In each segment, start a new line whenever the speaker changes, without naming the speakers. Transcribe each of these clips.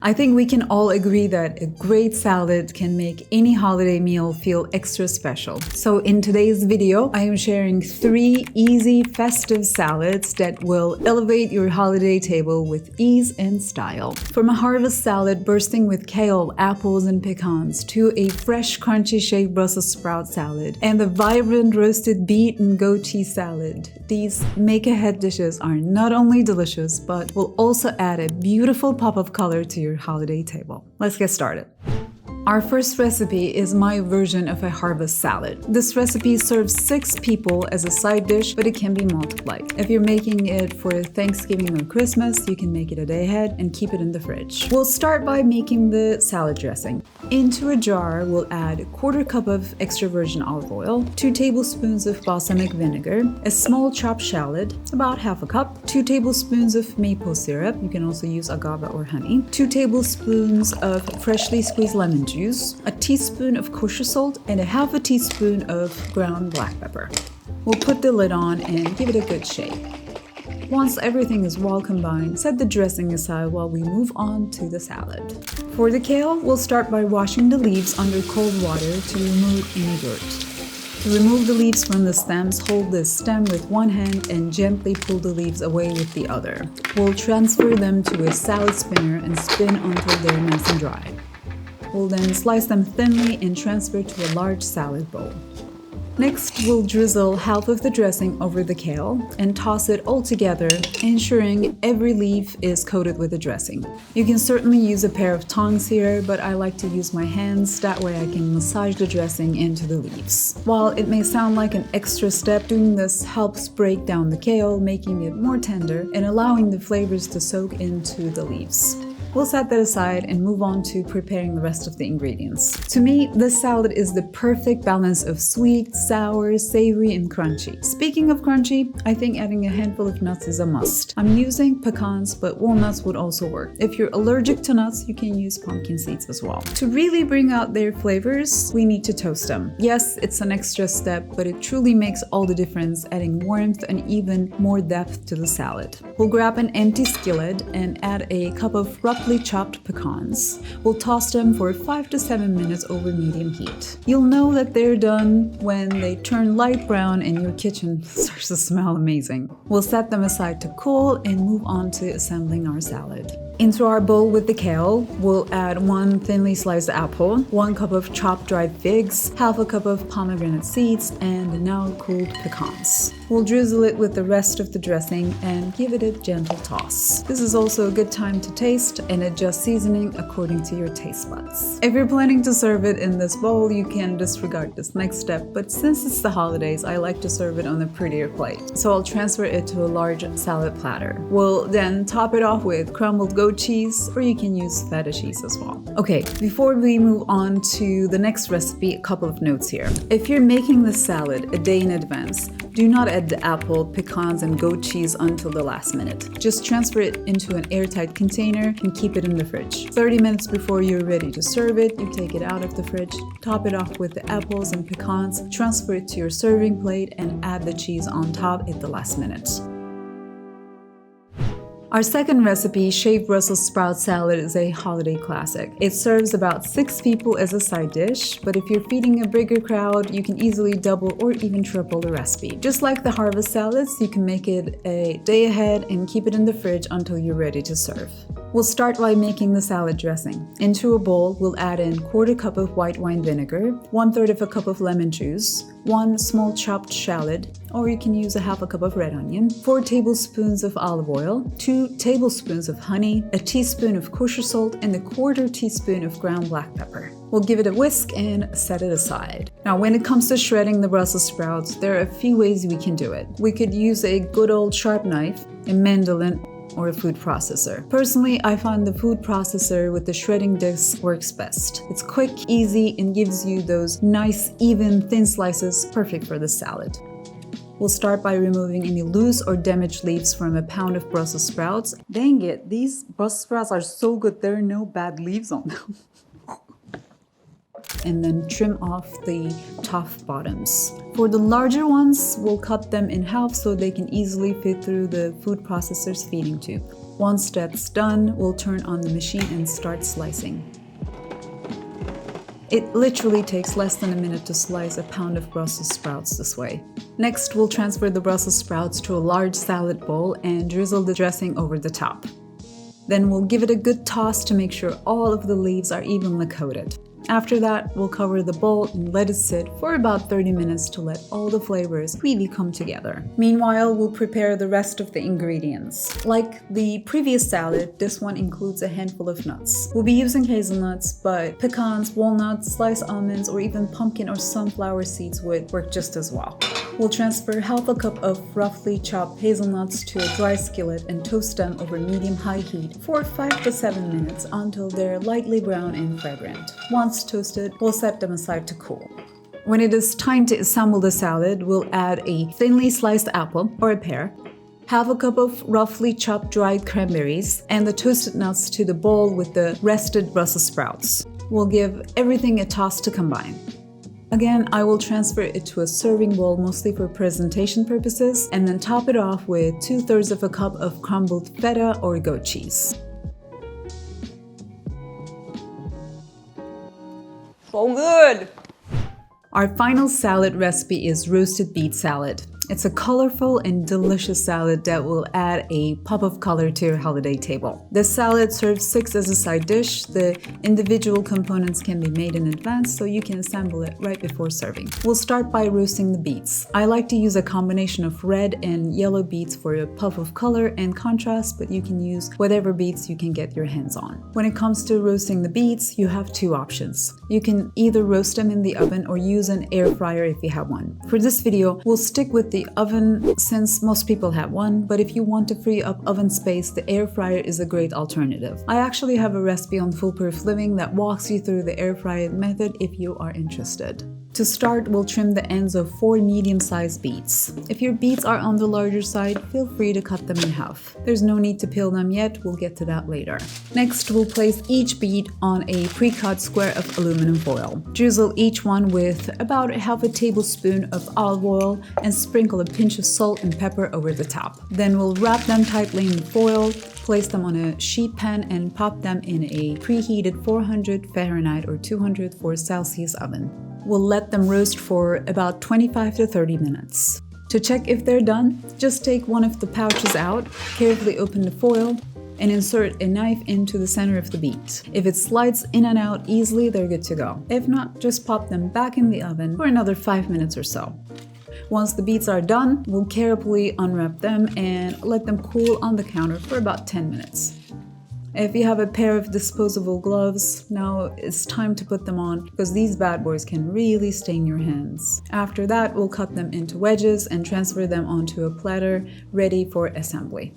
I think we can all agree that a great salad can make any holiday meal feel extra special. So in today's video, I am sharing 3 easy festive salads that will elevate your holiday table with ease and style. From a harvest salad bursting with kale, apples, and pecans to a fresh crunchy shaved Brussels sprout salad and the vibrant roasted beet and goat cheese salad. These make-ahead dishes are not only delicious, but will also add a beautiful pop of color to your holiday table. Let's get started. Our first recipe is my version of a harvest salad. This recipe serves 6 people as a side dish, but it can be multiplied. If you're making it for Thanksgiving or Christmas, you can make it a day ahead and keep it in the fridge. We'll start by making the salad dressing. Into a jar, we'll add 1/4 cup of extra virgin olive oil, 2 tablespoons of balsamic vinegar, a small chopped shallot, about 1/2 cup, 2 tablespoons of maple syrup, you can also use agave or honey, 2 tablespoons of freshly squeezed lemon juice, a teaspoon of kosher salt, and a 1/2 teaspoon of ground black pepper. We'll put the lid on and give it a good shake. Once everything is well combined, set the dressing aside while we move on to the salad. For the kale, we'll start by washing the leaves under cold water to remove any dirt. To remove the leaves from the stems, hold the stem with one hand and gently pull the leaves away with the other. We'll transfer them to a salad spinner and spin until they're nice and dry. We'll then slice them thinly and transfer to a large salad bowl. Next, we'll drizzle half of the dressing over the kale and toss it all together, ensuring every leaf is coated with the dressing. You can certainly use a pair of tongs here, but I like to use my hands, that way I can massage the dressing into the leaves. While it may sound like an extra step, doing this helps break down the kale, making it more tender and allowing the flavors to soak into the leaves. We'll set that aside and move on to preparing the rest of the ingredients. To me, this salad is the perfect balance of sweet, sour, savory, and crunchy. Speaking of crunchy, I think adding a handful of nuts is a must. I'm using pecans, but walnuts would also work. If you're allergic to nuts, you can use pumpkin seeds as well. To really bring out their flavors, we need to toast them. Yes, it's an extra step, but it truly makes all the difference, adding warmth and even more depth to the salad. We'll grab an empty skillet and add a cup of roughly chopped pecans. We'll toss them for 5 to 7 minutes over medium heat. You'll know that they're done when they turn light brown and your kitchen starts to smell amazing. We'll set them aside to cool and move on to assembling our salad. Into our bowl with the kale, we'll add 1 thinly sliced apple, 1 cup of chopped dried figs, 1/2 cup of pomegranate seeds, and the now cooled pecans. We'll drizzle it with the rest of the dressing and give it a gentle toss. This is also a good time to taste and adjust seasoning according to your taste buds. If you're planning to serve it in this bowl, you can disregard this next step, but since it's the holidays, I like to serve it on a prettier plate. So I'll transfer it to a large salad platter. We'll then top it off with crumbled goat cheese, or you can use feta cheese as well. Okay, before we move on to the next recipe, a couple of notes here. If you're making the salad a day in advance, do not add the apple, pecans, and goat cheese until the last minute. Just transfer it into an airtight container and keep it in the fridge. 30 minutes before you're ready to serve it, you take it out of the fridge, top it off with the apples and pecans, transfer it to your serving plate, and add the cheese on top at the last minute. Our second recipe, shaved Brussels sprout salad, is a holiday classic. It serves about 6 people as a side dish, but if you're feeding a bigger crowd, you can easily double or even triple the recipe. Just like the harvest salads, you can make it a day ahead and keep it in the fridge until you're ready to serve. We'll start by making the salad dressing. Into a bowl, we'll add in 1/4 cup of white wine vinegar, 1/3 of a cup of lemon juice, 1 small chopped shallot, or you can use a 1/2 cup of red onion, 4 tablespoons of olive oil, 2 tablespoons of honey, a teaspoon of kosher salt, and a 1/4 teaspoon of ground black pepper. We'll give it a whisk and set it aside. Now, when it comes to shredding the Brussels sprouts, there are a few ways we can do it. We could use a good old sharp knife, a mandolin, or a food processor. Personally, I find the food processor with the shredding disc works best. It's quick, easy, and gives you those nice, even, thin slices, perfect for the salad. We'll start by removing any loose or damaged leaves from a pound of Brussels sprouts. Dang it, these Brussels sprouts are so good, there are no bad leaves on them. And then trim off the tough bottoms. For the larger ones, we'll cut them in half so they can easily fit through the food processor's feeding tube. Once that's done, we'll turn on the machine and start slicing. It literally takes less than a minute to slice a pound of Brussels sprouts this way. Next, we'll transfer the Brussels sprouts to a large salad bowl and drizzle the dressing over the top. Then we'll give it a good toss to make sure all of the leaves are evenly coated. After that, we'll cover the bowl and let it sit for about 30 minutes to let all the flavors really come together. Meanwhile, we'll prepare the rest of the ingredients. Like the previous salad, this one includes a handful of nuts. We'll be using hazelnuts, but pecans, walnuts, sliced almonds, or even pumpkin or sunflower seeds would work just as well. We'll transfer half a cup of roughly chopped hazelnuts to a dry skillet and toast them over medium-high heat for 5 to 7 minutes until they're lightly brown and fragrant. Once toasted, we'll set them aside to cool. When it is time to assemble the salad, we'll add a thinly sliced apple or a pear, half a cup of roughly chopped dried cranberries, and the toasted nuts to the bowl with the rested Brussels sprouts. We'll give everything a toss to combine. Again, I will transfer it to a serving bowl mostly for presentation purposes and then top it off with 2/3 of a cup of crumbled feta or goat cheese.
So good!
Our final salad recipe is roasted beet salad. It's a colorful and delicious salad that will add a pop of color to your holiday table. This salad serves 6 as a side dish. The individual components can be made in advance, so you can assemble it right before serving. We'll start by roasting the beets. I like to use a combination of red and yellow beets for a puff of color and contrast, but you can use whatever beets you can get your hands on. When it comes to roasting the beets, you have 2 options. You can either roast them in the oven or use an air fryer if you have one. For this video, we'll stick with the oven since most people have one, but if you want to free up oven space, the air fryer is a great alternative. I actually have a recipe on Foolproof Living that walks you through the air fryer method if you are interested. To start, we'll trim the ends of 4 medium-sized beets. If your beets are on the larger side, feel free to cut them in half. There's no need to peel them yet, we'll get to that later. Next, we'll place each beet on a pre-cut square of aluminum foil. Drizzle each one with about half a tablespoon of olive oil and sprinkle a pinch of salt and pepper over the top. Then we'll wrap them tightly in the foil, place them on a sheet pan and pop them in a preheated 400 Fahrenheit or 204 Celsius oven. We'll let them roast for about 25 to 30 minutes. To check if they're done, just take one of the pouches out, carefully open the foil, and insert a knife into the center of the beet. If it slides in and out easily, they're good to go. If not, just pop them back in the oven for another 5 minutes or so. Once the beets are done, we'll carefully unwrap them and let them cool on the counter for about 10 minutes. If you have a pair of disposable gloves, now it's time to put them on because these bad boys can really stain your hands. After that, we'll cut them into wedges and transfer them onto a platter ready for assembly.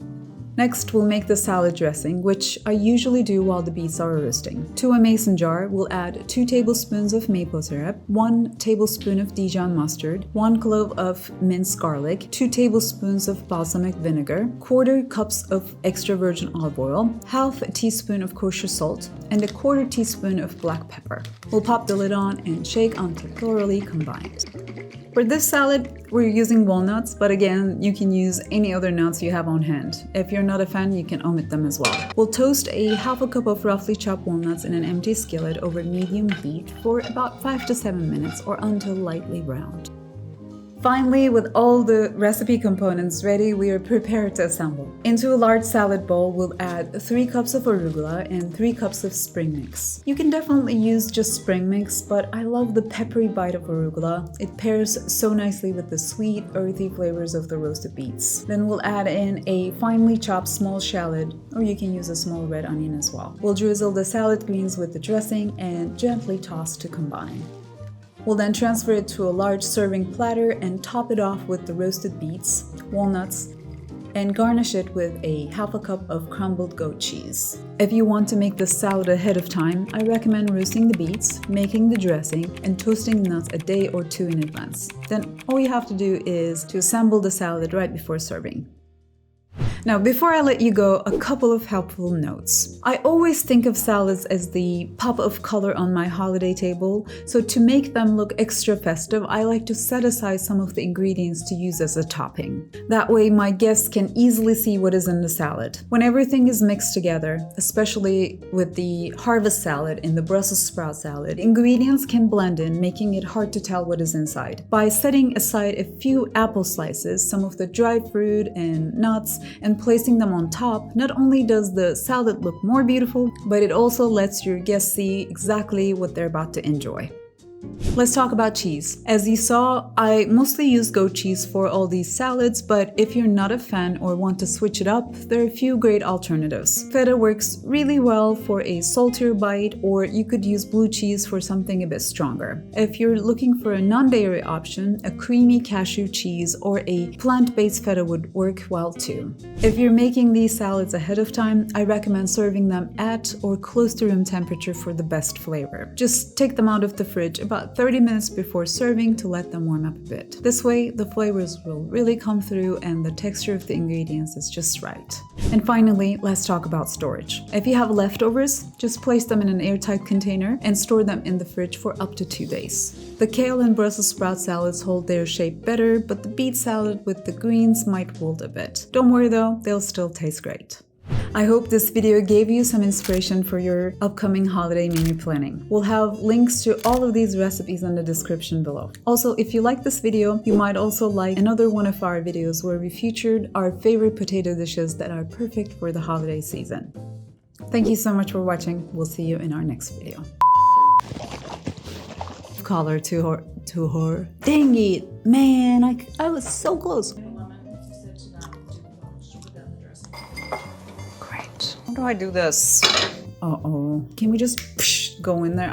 Next, we'll make the salad dressing, which I usually do while the beets are roasting. To a mason jar, we'll add 2 tablespoons of maple syrup, 1 tablespoon of Dijon mustard, 1 clove of minced garlic, 2 tablespoons of balsamic vinegar, 1/4 cups of extra virgin olive oil, half a teaspoon of kosher salt, and 1/4 teaspoon of black pepper. We'll pop the lid on and shake until thoroughly combined. For this salad, we're using walnuts, but again, you can use any other nuts you have on hand. If you're not a fan, you can omit them as well. We'll toast a half a cup of roughly chopped walnuts in an empty skillet over medium heat for about 5 to 7 minutes or until lightly browned. Finally, with all the recipe components ready, we are prepared to assemble. Into a large salad bowl, we'll add 3 cups of arugula and 3 cups of spring mix. You can definitely use just spring mix, but I love the peppery bite of arugula. It pairs so nicely with the sweet, earthy flavors of the roasted beets. Then we'll add in a finely chopped small shallot, or you can use a small red onion as well. We'll drizzle the salad greens with the dressing and gently toss to combine. We'll then transfer it to a large serving platter and top it off with the roasted beets, walnuts, and garnish it with a half a cup of crumbled goat cheese. If you want to make this salad ahead of time, I recommend roasting the beets, making the dressing, and toasting the nuts a day or 2 in advance. Then all you have to do is to assemble the salad right before serving. Now, before I let you go, a couple of helpful notes. I always think of salads as the pop of color on my holiday table, so to make them look extra festive, I like to set aside some of the ingredients to use as a topping. That way, my guests can easily see what is in the salad. When everything is mixed together, especially with the harvest salad and the Brussels sprout salad, ingredients can blend in, making it hard to tell what is inside. By setting aside a few apple slices, some of the dried fruit and nuts, and placing them on top, not only does the salad look more beautiful, but it also lets your guests see exactly what they're about to enjoy. Let's talk about cheese. As you saw, I mostly use goat cheese for all these salads, but if you're not a fan or want to switch it up, there are a few great alternatives. Feta works really well for a saltier bite, or you could use blue cheese for something a bit stronger. If you're looking for a non-dairy option, a creamy cashew cheese or a plant-based feta would work well too. If you're making these salads ahead of time, I recommend serving them at or close to room temperature for the best flavor. Just take them out of the fridge about 30 minutes before serving to let them warm up a bit. This way, the flavors will really come through and the texture of the ingredients is just right. And finally, let's talk about storage. If you have leftovers, just place them in an airtight container and store them in the fridge for up to 2 days. The kale and Brussels sprout salads hold their shape better, but the beet salad with the greens might wilt a bit. Don't worry though, they'll still taste great. I hope this video gave you some inspiration for your upcoming holiday menu planning. We'll have links to all of these recipes in the description below. Also, if you like this video, you might also like another one of our videos where we featured our favorite potato dishes that are perfect for the holiday season. Thank you so much for watching. We'll see you in our next video. Collar to her. Dang it, man, I was so close. How do I do this? Uh-oh. Can we just go in there?